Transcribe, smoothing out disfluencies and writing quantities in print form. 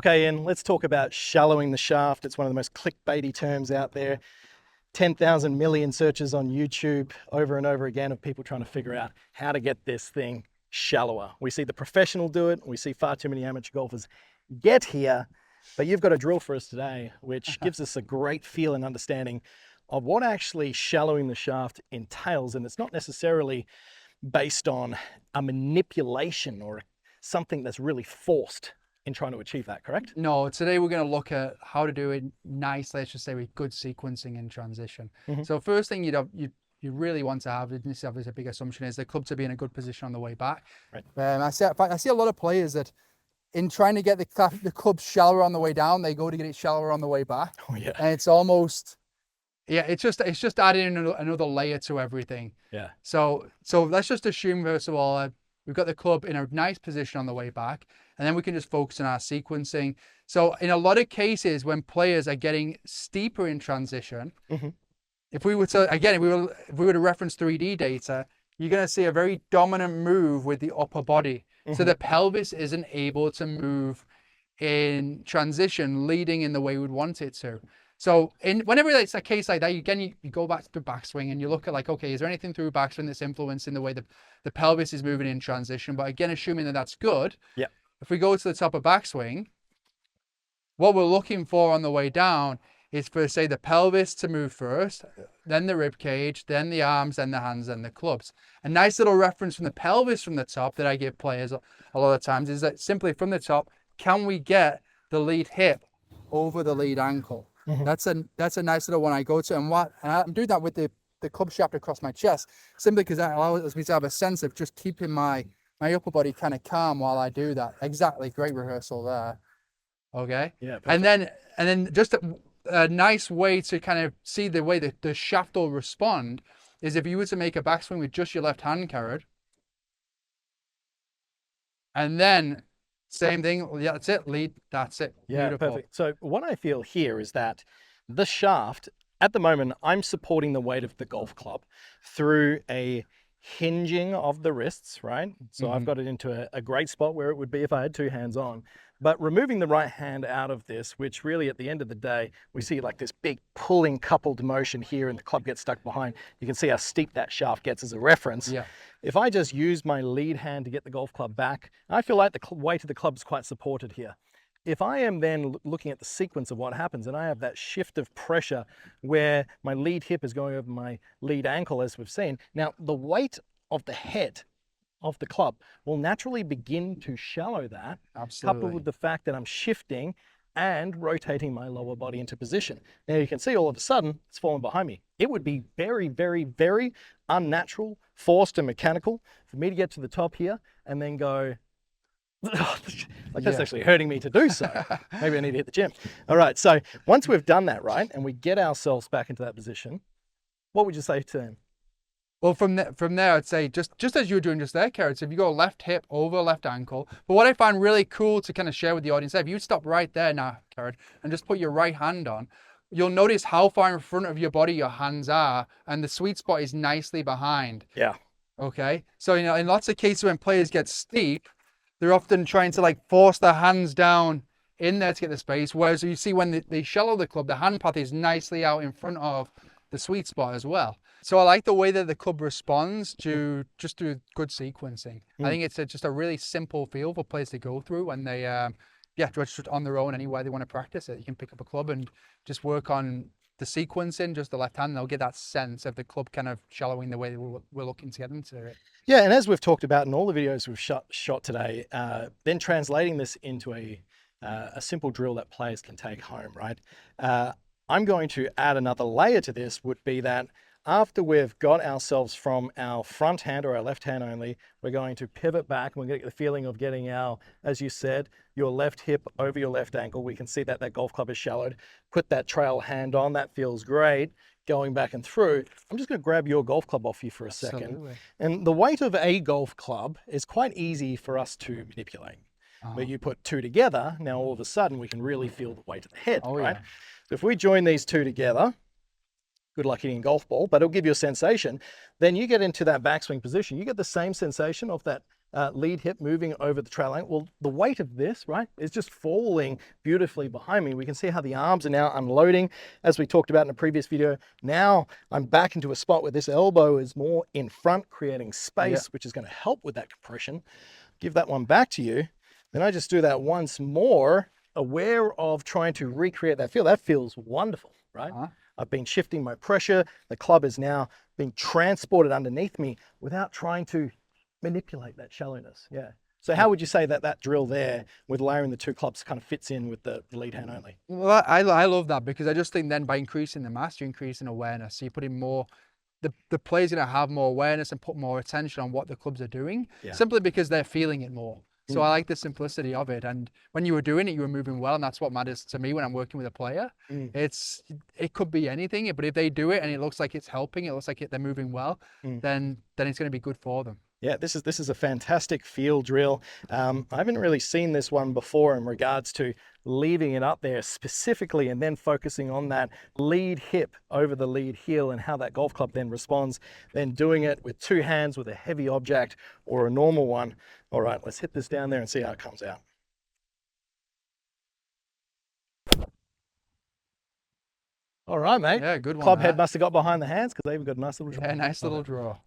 Okay, Ian, let's talk about shallowing the shaft. It's one of the most clickbaity terms out there. 10,000 million searches on YouTube over and over again of people trying to figure out how to get this thing shallower. We see the professional do it. We see far too many amateur golfers get here, but you've got a drill for us today, which gives us a great feel and understanding of what actually shallowing the shaft entails. And it's not necessarily based on a manipulation or something that's really forced in trying to achieve that, correct? No, today we're going to look at how to do it nicely, let's just say with good sequencing in transition. So first thing you really want to have, and this is a big assumption, is the club to be in a good position on the way back. Right. I see a lot of players that in trying to get the club shallower on the way down, they go to get it shallower on the way back. Oh yeah. And it's almost, it's just adding another layer to everything. Yeah. So let's just assume, first of all, we've got the club in a nice position on the way back, and then we can just focus on our sequencing. So in a lot of cases, when players are getting steeper in transition, if we were to reference 3D data, you're going to see a very dominant move with the upper body. So the pelvis isn't able to move in transition, leading in the way we'd want it to. So whenever it's a case like that, you go back to the backswing and you look at like, okay, is there anything through backswing that's influencing the way the pelvis is moving in transition? But again, assuming that that's good. Yeah. If we go to the top of backswing, what we're looking for on the way down is for, say, the pelvis to move first, then the rib cage, then the arms, then the hands, then the clubs. A nice little reference from the pelvis from the top that I give players a lot of times is that simply from the top, can we get the lead hip over the lead ankle? That's a nice little one I go to, and I'm doing that with the club shaft across my chest, simply because that allows me to have a sense of just keeping my upper body kind of calm while I do that. Exactly, great rehearsal there. Okay. Yeah. Perfect. And then just a nice way to kind of see the way that the shaft will respond is if you were to make a backswing with just your left hand, Kerrod, and then same thing. Yeah, that's it. Lead. That's it. Yeah, beautiful. perfect. So what I feel here is that the shaft, at the moment, I'm supporting the weight of the golf club through a hinging of the wrists, right? So I've got it into a great spot where it would be if I had two hands on. But removing the right hand out of this, which really at the end of the day, we see like this big pulling coupled motion here and the club gets stuck behind. You can see how steep that shaft gets as a reference. Yeah. If I just use my lead hand to get the golf club back, I feel like the weight of the club is quite supported here. If I am then looking at the sequence of what happens and I have that shift of pressure where my lead hip is going over my lead ankle, as we've seen, now the weight of the head of the club will naturally begin to shallow that, coupled with the fact that I'm shifting and rotating my lower body into position. Now you can see all of a sudden it's fallen behind me. It would be very, very, very unnatural, forced and mechanical for me to get to the top here and then go, that's actually hurting me to do so. Maybe I need to hit the gym. All right, so once we've done that, right, and we get ourselves back into that position, what would you say to them? Well, from there, I'd say just as you were doing just there, Kerrod, so if you go left hip over left ankle. But what I find really cool to kind of share with the audience, if you stop right there now, Kerrod, and just put your right hand on, you'll notice how far in front of your body your hands are, and the sweet spot is nicely behind. Yeah. Okay. So, in lots of cases when players get steep, they're often trying to like force their hands down in there to get the space. Whereas you see when they shallow the club, the hand path is nicely out in front of the sweet spot as well. So I like the way that the club responds to just through good sequencing. I think it's just a really simple feel for players to go through when they, just on their own anywhere they want to practice it. You can pick up a club and just work on the sequencing, just the left hand, and they'll get that sense of the club kind of shallowing the way we're looking to get them to it. Yeah, and as we've talked about in all the videos we've shot today, then translating this into a simple drill that players can take home, right? I'm going to add another layer to this would be that after we've got ourselves from our front hand or our left hand only, we're going to pivot back and we're going to get the feeling of getting our, as you said, your left hip over your left ankle. We can see that golf club is shallowed. Put that trail hand on, that feels great. Going back and through, I'm just going to grab your golf club off you for a second. Absolutely. And the weight of a golf club is quite easy for us to manipulate. But you put two together, now all of a sudden we can really feel the weight of the head, right? Yeah. So if we join these two together, good luck hitting a golf ball, but it'll give you a sensation. Then you get into that backswing position. You get the same sensation of that lead hip moving over the trail ankle. Well, the weight of this, right, is just falling beautifully behind me. We can see how the arms are now unloading, as we talked about in a previous video. Now I'm back into a spot where this elbow is more in front, creating space, which is going to help with that compression. Give that one back to you. Then I just do that once more, aware of trying to recreate that feel. That feels wonderful, right? I've been shifting my pressure. The club is now being transported underneath me without trying to manipulate that shallowness. Yeah. So how would you say that that drill there with layering the two clubs kind of fits in with the lead hand only? Well, I love that, because I just think then by increasing the mass, you're increasing awareness. So you're putting more, the player's going to have more awareness and put more attention on what the clubs are doing, simply because they're feeling it more. So I like the simplicity of it. And when you were doing it, you were moving well. And that's what matters to me when I'm working with a player. It could be anything, but if they do it and it looks like it's helping, it looks like they're moving well, then it's going to be good for them. Yeah, this is a fantastic feel drill. I haven't really seen this one before in regards to leaving it up there specifically and then focusing on that lead hip over the lead heel and how that golf club then responds, then doing it with two hands with a heavy object or a normal one. All right, let's hit this down there and see how it comes out. All right, mate. Yeah, good one. Club head must have got behind the hands because they've got a nice little draw. Yeah, nice little draw.